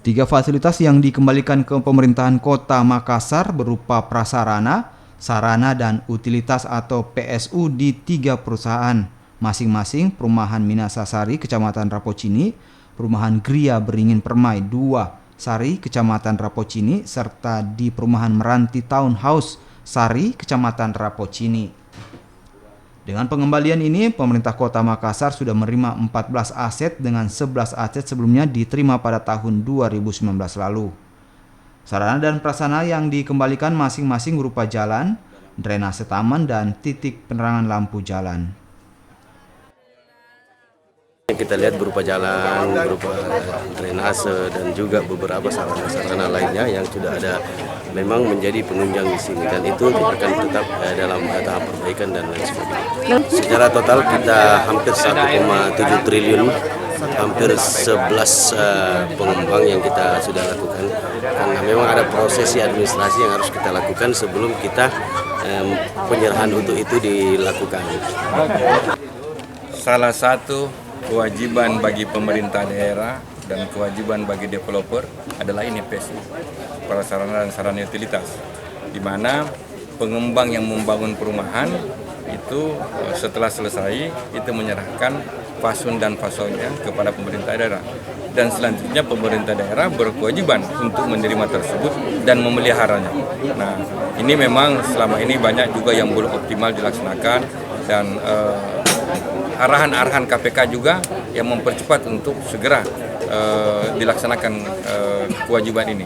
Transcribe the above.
Tiga fasilitas yang dikembalikan ke pemerintahan Kota Makassar berupa prasarana, sarana dan utilitas atau PSU di 3 perusahaan, masing-masing Perumahan Minasasari Kecamatan Rapocini, Perumahan Gria Beringin Permai 2 Sari Kecamatan Rapocini, serta di Perumahan Meranti Townhouse Sari Kecamatan Rapocini. Dengan pengembalian ini, pemerintah Kota Makassar sudah menerima 14 aset dengan 11 aset sebelumnya diterima pada tahun 2019 lalu. Sarana dan prasarana yang dikembalikan masing-masing berupa jalan, drainase taman, dan titik penerangan lampu jalan. Kita lihat berupa jalan, berupa drainase, dan juga beberapa sarana-sarana lainnya yang sudah ada memang menjadi penunjang di sini, dan itu akan tetap dalam tahap perbaikan dan lain sebagainya. Secara total kita hampir 1,7 triliun, hampir 11 pengembang yang kita sudah lakukan, karena memang ada prosesi administrasi yang harus kita lakukan sebelum kita penyerahan untuk itu dilakukan. Salah satu kewajiban bagi pemerintah daerah dan kewajiban bagi developer adalah ini PSU, prasarana dan sarana utilitas, di mana pengembang yang membangun perumahan itu setelah selesai itu menyerahkan fasun dan fasolnya kepada pemerintah daerah, dan selanjutnya pemerintah daerah berkewajiban untuk menerima tersebut dan memeliharanya. Nah, ini memang selama ini banyak juga yang belum optimal dilaksanakan, dan arahan-arahan KPK juga yang mempercepat untuk segera dilaksanakan kewajiban ini.